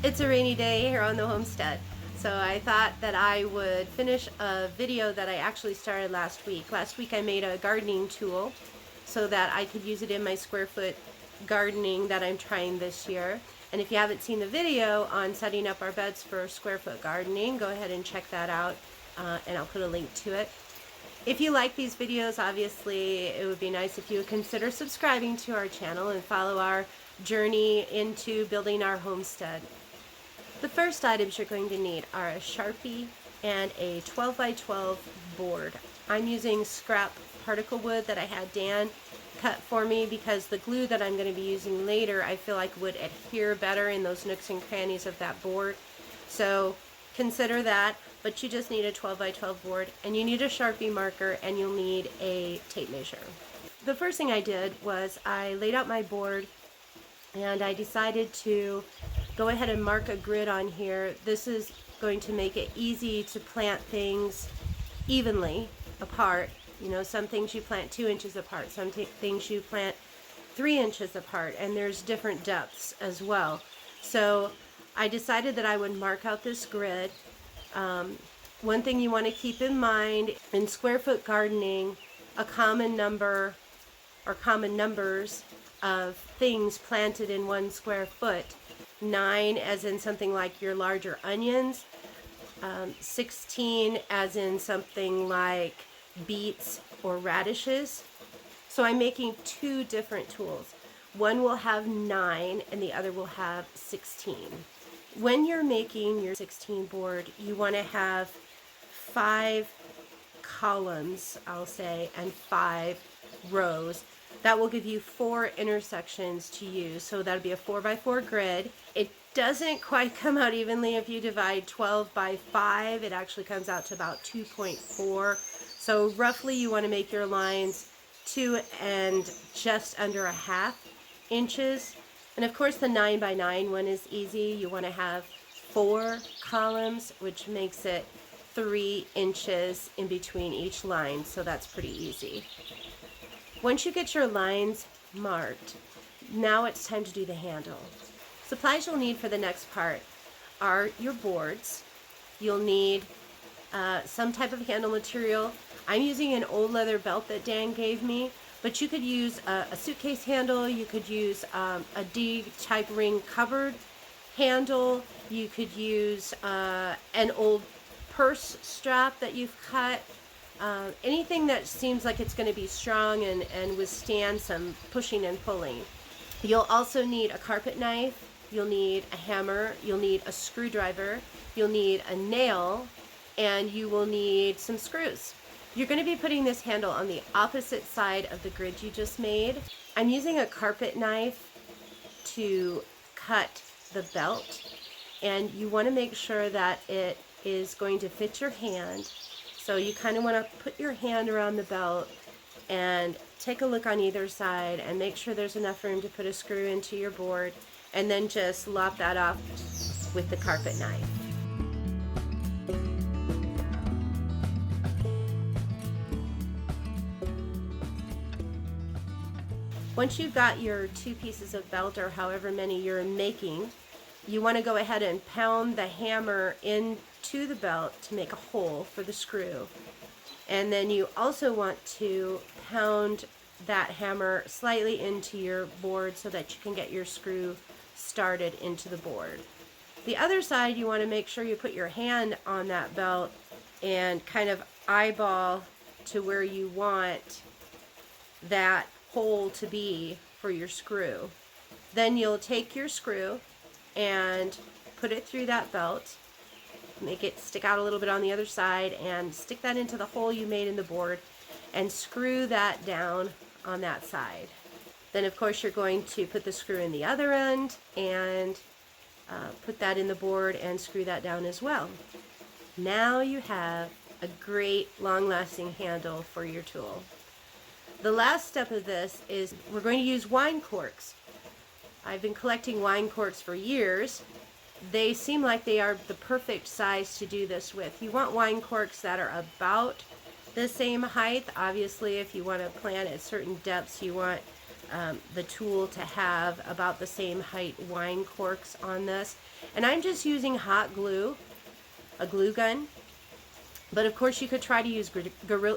It's a rainy day here on the homestead, so I thought that I would finish a video that I actually started last week. Last week I made a gardening tool so that I could use it in my square foot gardening that I'm trying this year. And if you haven't seen the video on setting up our beds for square foot gardening, go ahead and check that out, and I'll put a link to it. If you like these videos, obviously it would be nice if you would consider subscribing to our channel and follow our journey into building our homestead. The first items you're going to need are a Sharpie and a 12 by 12 board. I'm using scrap particle wood that I had Dan cut for me because the glue that I'm going to be using later I feel like would adhere better in those nooks and crannies of that board. So consider that, but you just need a 12 by 12 board, and you need a Sharpie marker, and you'll need a tape measure. The first thing I did was I laid out my board and I decided to go ahead and mark a grid on here. This is going to make it easy to plant things evenly apart. You know, some things you plant 2 inches apart, some things you plant 3 inches apart, and there's different depths as well. So I decided that I would mark out this grid. One thing you want to keep in mind in square foot gardening, a common number or common numbers of things planted in 1 square foot. 9 as in something like your larger onions, 16 as in something like beets or radishes. So I'm making 2 different tools. One will have 9 and the other will have 16. When you're making your 16 board, you want to have 5 columns, I'll say, and 5 rows. That will give you 4 intersections to use. So that'll be a 4 by 4 grid. It doesn't quite come out evenly if you divide 12 by 5. It actually comes out to about 2.4. So roughly you want to make your lines 2 and just under 1/2 inches. And of course the 9 by 9 one is easy. You want to have 4 columns, which makes it 3 inches in between each line. So that's pretty easy. Once you get your lines marked, now it's time to do the handle. Supplies you'll need for the next part are your boards. You'll need some type of handle material. I'm using an old leather belt that Dan gave me, but you could use a suitcase handle. You could use a D type ring covered handle. You could use an old purse strap that you've cut. Anything that seems like it's going to be strong and withstand some pushing and pulling. You'll also need a carpet knife, you'll need a hammer, you'll need a screwdriver, you'll need a nail, and you will need some screws. You're going to be putting this handle on the opposite side of the grid you just made. I'm using a carpet knife to cut the belt, and you want to make sure that it is going to fit your hand. So you kind of want to put your hand around the belt and take a look on either side and make sure there's enough room to put a screw into your board, and then just lop that off with the carpet knife. Once you've got your 2 pieces of belt, or however many you're making, you want to go ahead and pound the hammer into the belt to make a hole for the screw. And then you also want to pound that hammer slightly into your board so that you can get your screw started into the board. The other side, you want to make sure you put your hand on that belt and kind of eyeball to where you want that hole to be for your screw. Then you'll take your screw and put it through that belt, make it stick out a little bit on the other side, and stick that into the hole you made in the board and screw that down on that side. Then of course you're going to put the screw in the other end and put that in the board and screw that down as well. Now you have a great long-lasting handle for your tool. The last step of this is we're going to use wine corks. I've been collecting wine corks for years. They seem like they are the perfect size to do this with. You want wine corks that are about the same height. Obviously, if you want to plant at certain depths, you want the tool to have about the same height wine corks on this. And I'm just using hot glue, a glue gun. But of course you could try to use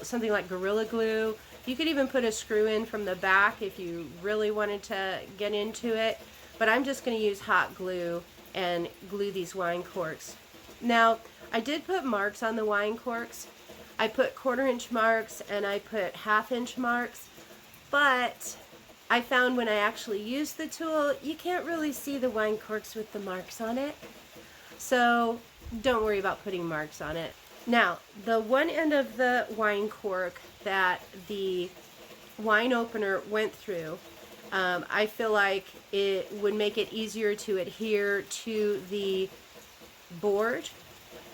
something like Gorilla Glue. You could even put a screw in from the back if you really wanted to get into it. But I'm just going to use hot glue and glue these wine corks. Now, I did put marks on the wine corks. I put 1/4 inch marks and I put 1/2 inch marks. But I found when I actually used the tool, you can't really see the wine corks with the marks on it. So don't worry about putting marks on it. Now, the one end of the wine cork that the wine opener went through, I feel like it would make it easier to adhere to the board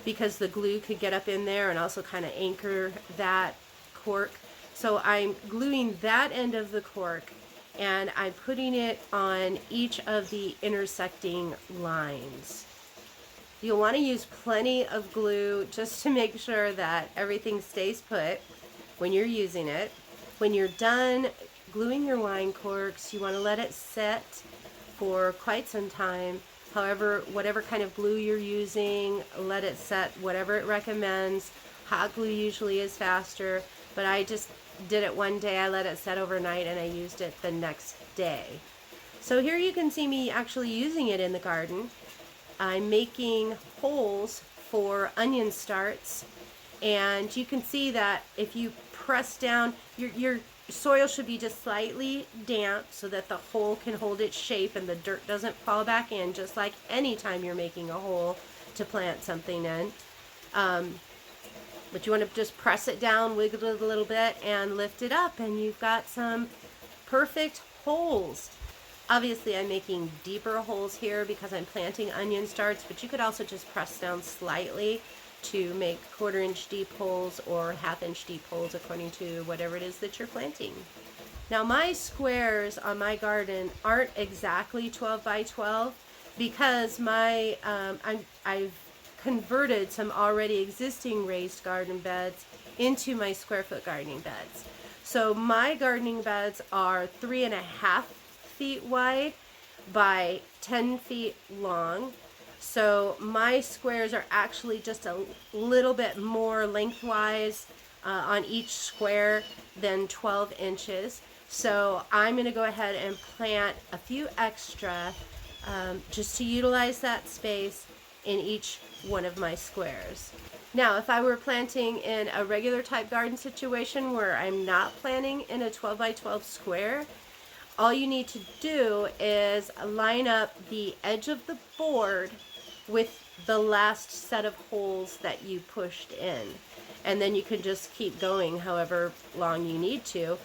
because the glue could get up in there and also kind of anchor that cork. So I'm gluing that end of the cork and I'm putting it on each of the intersecting lines. You'll want to use plenty of glue just to make sure that everything stays put when you're using it. When you're done gluing your wine corks, you want to let it set for quite some time. However, whatever kind of glue you're using, let it set whatever it recommends. Hot glue usually is faster, but I just did it one day. I let it set overnight and I used it the next day. So here you can see me actually using it in the garden. I'm making holes for onion starts, and you can see that if you press down, your soil should be just slightly damp so that the hole can hold its shape and the dirt doesn't fall back in, just like any time you're making a hole to plant something in. But you want to just press it down, wiggle it a little bit, and lift it up, and you've got some perfect holes. Obviously, I'm making deeper holes here because I'm planting onion starts, but you could also just press down slightly to make 1/4 inch deep holes or 1/2 inch deep holes according to whatever it is that you're planting. Now, my squares on my garden aren't exactly 12 by 12 because I've converted some already existing raised garden beds into my square foot gardening beds. So my gardening beds are 3.5 feet wide by 10 feet long. So my squares are actually just a little bit more lengthwise on each square than 12 inches. So I'm going to go ahead and plant a few extra just to utilize that space in each one of my squares. Now, if I were planting in a regular type garden situation where I'm not planting in a 12 by 12 square, all you need to do is line up the edge of the board with the last set of holes that you pushed in. And then you can just keep going however long you need to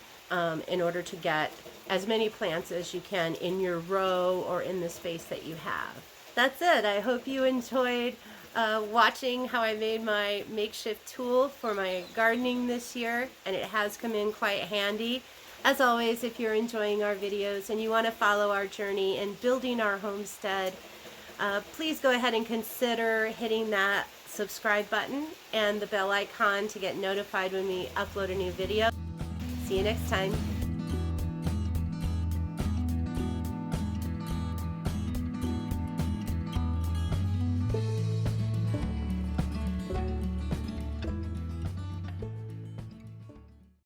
in order to get as many plants as you can in your row or in the space that you have. That's it. I hope you enjoyed watching how I made my makeshift tool for my gardening this year, and it has come in quite handy. As always, if you're enjoying our videos and you want to follow our journey in building our homestead, please go ahead and consider hitting that subscribe button and the bell icon to get notified when we upload a new video. See you next time.